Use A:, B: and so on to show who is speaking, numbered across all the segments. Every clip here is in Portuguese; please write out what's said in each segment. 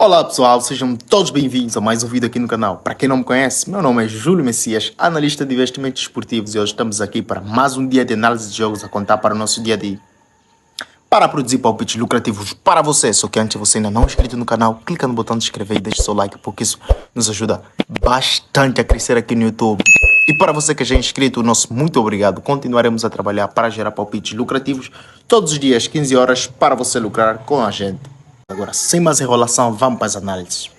A: Olá pessoal, sejam todos bem-vindos a mais um vídeo aqui no canal. Para quem não me conhece, meu nome é Júlio Messias, analista de investimentos esportivos, e hoje estamos aqui para mais um dia de análise de jogos a contar para o nosso dia a dia. Para produzir palpites lucrativos para você, só que antes você ainda não é inscrito no canal, clica no botão de inscrever e deixe seu like, porque isso nos ajuda bastante a crescer aqui no YouTube. E para você que já é inscrito, nosso muito obrigado. Continuaremos a trabalhar para gerar palpites lucrativos todos os dias, 15 horas, para você lucrar com a gente. Agora, sem mais enrolação, vamos para as análises.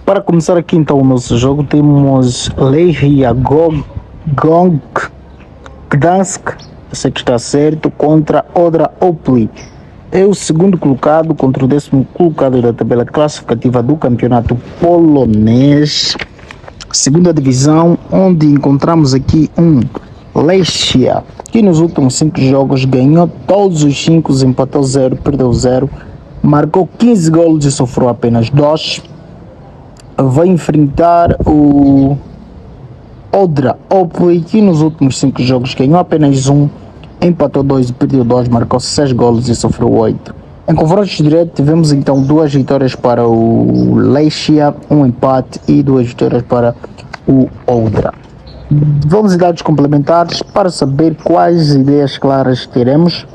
A: Para começar aqui então o nosso jogo, temos Lechia Gdansk, sei que está certo, contra Odra Opli. É o segundo colocado contra o 10º colocado da tabela classificativa do campeonato polonês, segunda divisão, onde encontramos aqui um Lechia, que nos últimos 5 jogos ganhou todos os 5, empatou 0, perdeu 0, marcou 15 golos e sofreu apenas 2. Vai enfrentar o Odra Opli, que nos últimos 5 jogos ganhou apenas 1, empatou 2 e perdeu 2, marcou 6 golos e sofreu 8. Em confrontos diretos tivemos então 2 vitórias para o Lechia, 1 empate e 2 vitórias para o Odra. Vamos a dados complementares para saber quais ideias claras teremos.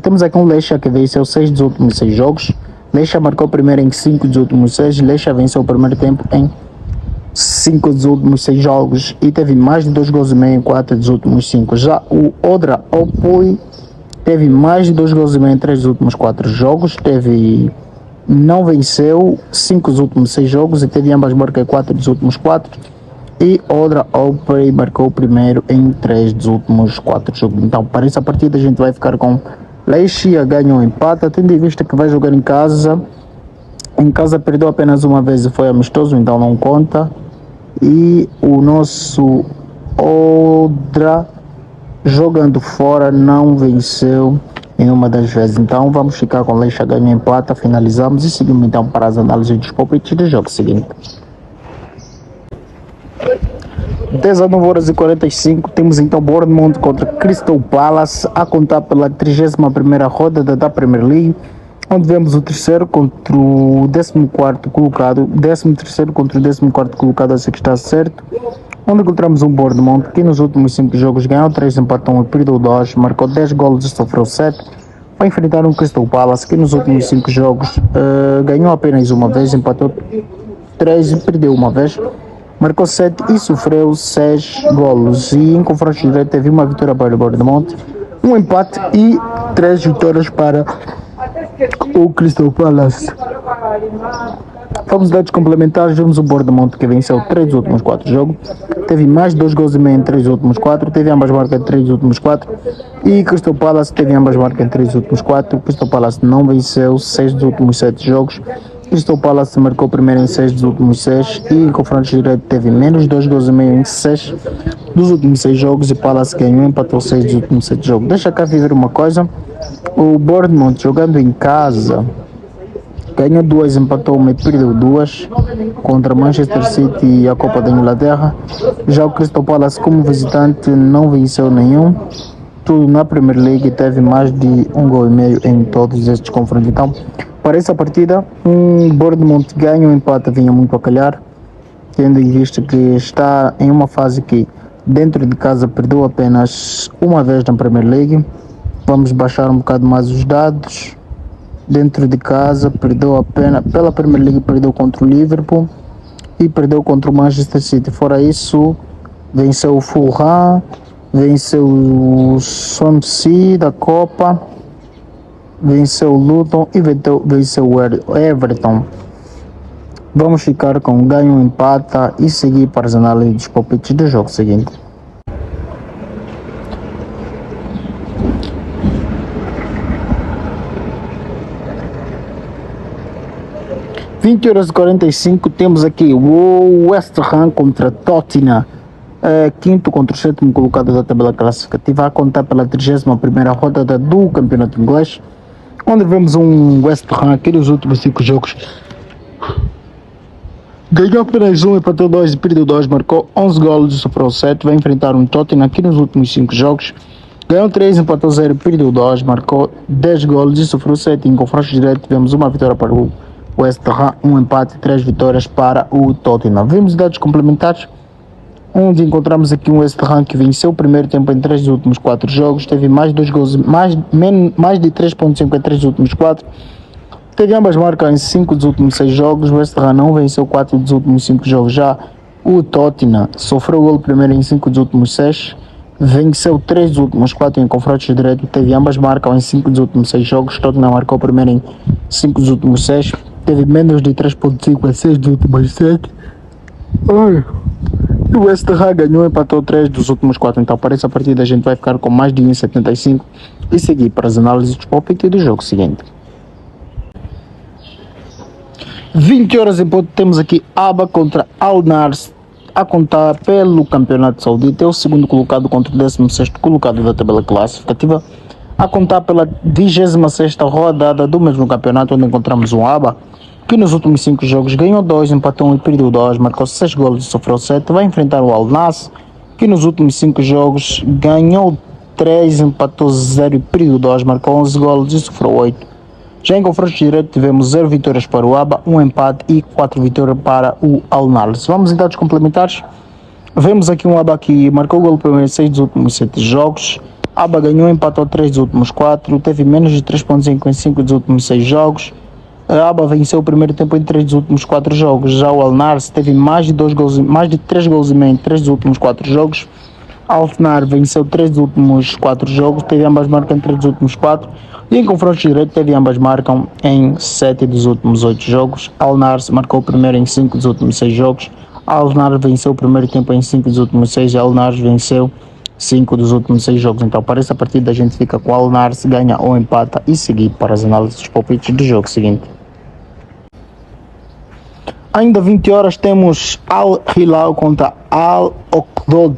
A: Temos aqui um Lechia que venceu 6 dos últimos 6 jogos. Lechia marcou primeiro em 5 dos últimos 6. Lechia venceu o primeiro tempo em 5 dos últimos 6 jogos e teve mais de 2 gols e meio em 4 dos últimos 5. Já o Odra Opli teve mais de 2 gols e meio em 3 dos últimos 4 jogos, não venceu 5 dos últimos 6 jogos e teve ambas marcas em 4 dos últimos 4. E Odra Opli marcou o primeiro em 3 dos últimos 4 jogos. Então, para essa partida a gente vai ficar com Lechia ganha um empate, tendo em vista que vai jogar em casa. Em casa perdeu apenas uma vez e foi amistoso, então não conta. E o nosso Odra, jogando fora, não venceu nenhuma das vezes. Então vamos ficar com Lechia ganha um empate, finalizamos e seguimos então para as análises dos palpites do jogo seguinte. 19h45 temos então Bournemouth contra Crystal Palace a contar pela 31ª rodada da Premier League, onde vemos o terceiro contra o 14º colocado, 13º contra o 14º colocado, assim que está certo, onde encontramos um Bournemouth que nos últimos 5 jogos ganhou 3, empatou 1 e perdeu 2, marcou 10 golos e sofreu 7, para enfrentar um Crystal Palace que nos últimos 5 jogos ganhou apenas uma vez, empatou 3 e perdeu uma vez, marcou 7 e sofreu 6 golos. E em confrontos diretos teve uma vitória para o Bournemouth, um empate e 3 vitórias para o Crystal Palace. Vamos dados complementares, vemos o Bournemouth que venceu 3 dos últimos 4 jogos, teve mais de 2 gols e meio em 3 dos últimos 4, teve ambas marcas em 3 dos últimos 4, e Crystal Palace teve ambas marcas em 3 dos últimos 4. Crystal Palace não venceu 6 dos últimos 7 jogos. Crystal Palace marcou primeiro em 6 dos últimos 6 e em confrontos diretos teve menos 2 gols e meio em 6 dos últimos 6 jogos, e Palace ganhou, empatou 6 dos últimos 7 jogos. Deixa cá viver uma coisa, o Bournemouth jogando em casa ganhou 2, empatou 1 e perdeu 2 contra Manchester City e a Copa da Inglaterra. Já o Crystal Palace como visitante não venceu nenhum, tudo na Premier League, teve mais de 1 gol e meio em todos estes confrontos. Então, para essa partida, um Bournemouth ganha, um empate vinha muito a calhar, tendo em vista que está em uma fase que dentro de casa perdeu apenas uma vez na Premier League. Vamos baixar um bocado mais os dados. Dentro de casa perdeu apenas, pela Premier League perdeu contra o Liverpool e perdeu contra o Manchester City. Fora isso, venceu o Fulham, venceu o Swansea da Copa, venceu o Luton e venceu o Everton. Vamos ficar com ganho, empata e seguir para as análises dos palpites do jogo seguinte. Vinte horas e 45 temos aqui o West Ham contra Tottenham, quinto contra o 7º colocado da tabela classificativa, a contar pela 31ª rodada do campeonato inglês, onde vemos um West Ham que nos últimos 5 jogos Ganhou apenas um, empatou 2 e perdeu 2, marcou 11 golos e sofreu 7. Vai enfrentar um Tottenham aqui nos últimos 5 jogos. Ganhou 3, empatou 0 e perdeu 2, marcou 10 golos e sofreu 7. Em confrontos diretos tivemos uma vitória para o West Ham, um empate e 3 vitórias para o Tottenham. Vimos dados complementares, onde encontramos aqui um West Ham que venceu o primeiro tempo em 3 dos últimos 4 jogos, teve mais de 2 gols, mais de 3.5 em 3 dos últimos 4. Teve ambas marcas em 5 dos últimos 6 jogos. O West Ham não venceu 4 dos últimos 5 jogos. Já o Tottenham sofreu o gol primeiro em 5 dos últimos 6. Venceu 3 dos últimos 4 em confrontos diretos. Teve ambas marcas em 5 dos últimos 6 jogos. O Tottenham marcou primeiro em 5 dos últimos 6. Teve menos de 3.5 em 6 dos últimos 7. E o West Ham ganhou e empatou 3 dos últimos 4. Então para essa partida a gente vai ficar com mais de 1,75 e seguir para as análises dos palpites do jogo seguinte. 20 horas em ponto, temos aqui Aba contra Al Nassr a contar pelo Campeonato Saudita. É o segundo colocado contra o 16º colocado da tabela classificativa, a contar pela 26ª rodada do mesmo campeonato, onde encontramos o Aba, que nos últimos 5 jogos ganhou 2, empatou 1 e perdeu 2, marcou 6 golos e sofreu 7. Vai enfrentar o Al Nassr, que nos últimos 5 jogos ganhou 3, empatou 0 e perdeu 2, marcou 11 golos e sofreu 8. Já em confrontos diretos tivemos 0 vitórias para o Aba, 1 empate e 4 vitórias para o Al Nassr. Vamos em dados complementares. Vemos aqui um Aba que marcou o gol primeiro em 6 dos últimos 7 jogos. Aba ganhou, empatou 3 dos últimos 4, teve menos de 3.5 em 5 dos últimos 6 jogos. A Aba venceu o primeiro tempo em 3 dos últimos 4 jogos. Já o Al Nassr teve mais de 3 gols e meio em 3 dos últimos 4 jogos. Al Nassr venceu 3 dos últimos 4 jogos, teve ambas marcas em 3 dos últimos 4. E em confrontos diretos teve ambas marcam em 7 dos últimos 8 jogos. Al Nassr marcou o primeiro em 5 dos últimos 6 jogos. Al Nassr venceu o primeiro tempo em 5 dos últimos 6. Al Nassr venceu 5 dos últimos 6 jogos. Então para essa partida a gente fica com Al Nassr, ganha ou empata e seguir para as análises dos palpites do jogo seguinte. Ainda 20 horas temos Al Hilal contra Al Oqdod.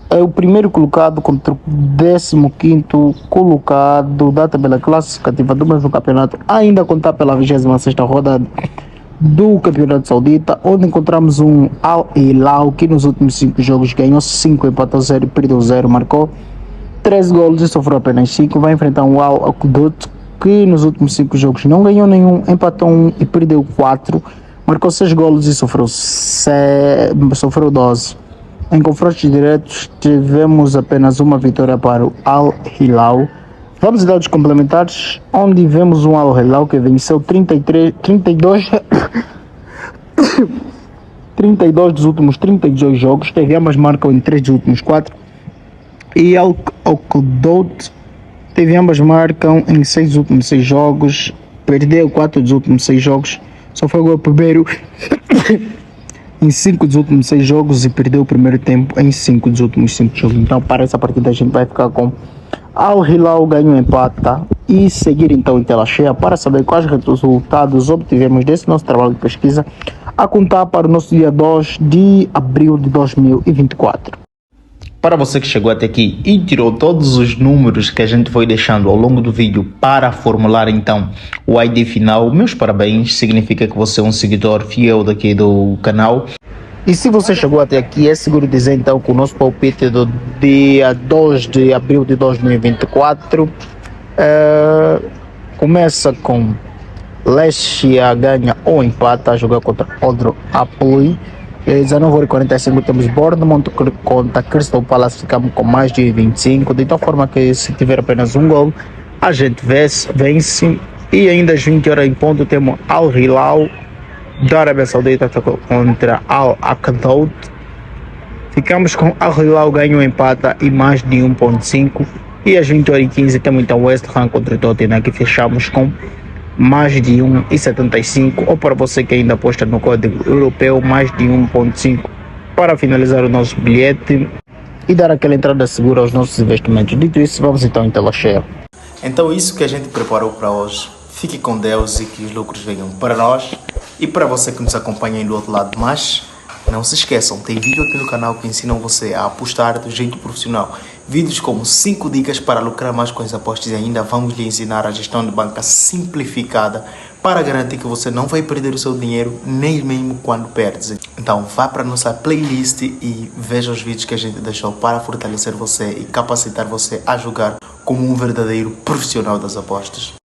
A: É o primeiro colocado contra o 15º colocado da tabela classificativa do mesmo campeonato, ainda a contar pela 26ª rodada do Campeonato Saudita, onde encontramos um Al Hilal que nos últimos 5 jogos ganhou 5, empatou 0 e perdeu 0, marcou 13 golos e sofreu apenas 5. Vai enfrentar um Al Oqdod que nos últimos 5 jogos não ganhou nenhum, empatou 1 e perdeu 4, marcou 6 golos e sofreu 12. Em confrontos diretos tivemos apenas uma vitória para o Al Hilal. Vamos a dados complementares, onde vemos um Al Hilal que venceu 32 dos últimos 32 jogos, teve ambas marcam em 3 dos últimos 4. E Al Oqdod teve ambas marcam em 6 dos últimos 6 jogos, perdeu 4 dos últimos 6 jogos, só foi o primeiro em 5 dos últimos 6 jogos e perdeu o primeiro tempo em 5 dos últimos 5 jogos. Então para essa partida a gente vai ficar com Al Hilal ganho, empata e seguir então em tela cheia para saber quais resultados obtivemos desse nosso trabalho de pesquisa, a contar para o nosso dia 2 de abril de 2024.
B: Para você que chegou até aqui e tirou todos os números que a gente foi deixando ao longo do vídeo para formular então o ID final, meus parabéns, significa que você é um seguidor fiel daqui do canal.
A: E se você chegou até aqui, é seguro dizer então que o nosso palpite do dia 2 de abril de 2024 começa com Lechia ganha ou empata a jogar contra Odro Apoli. 19h45 temos Bournemouth contra Crystal Palace, ficamos com mais de 25, de tal forma que se tiver apenas um gol a gente vence. E ainda às 20 horas em ponto temos Al Hilal da Arábia Saudita contra Al Oqdod. Ficamos com Al Hilal ganho, empata e mais de 1.5. E às 20h15 temos então West Ham contra o Tottenham, que fechamos com mais de 1,75, ou para você que ainda aposta no código europeu, mais de 1,5 para finalizar o nosso bilhete e dar aquela entrada segura aos nossos investimentos. Dito isso, vamos então em tela cheia.
B: Então isso que a gente preparou para hoje. Fique com Deus e que os lucros venham para nós e para você que nos acompanha aí do outro lado. Mas não se esqueçam, tem vídeo aqui no canal que ensinam você a apostar do jeito profissional. Vídeos como 5 dicas para lucrar mais com as apostas e ainda vamos lhe ensinar a gestão de banca simplificada para garantir que você não vai perder o seu dinheiro, nem mesmo quando perdes. Então vá para a nossa playlist e veja os vídeos que a gente deixou para fortalecer você e capacitar você a jogar como um verdadeiro profissional das apostas.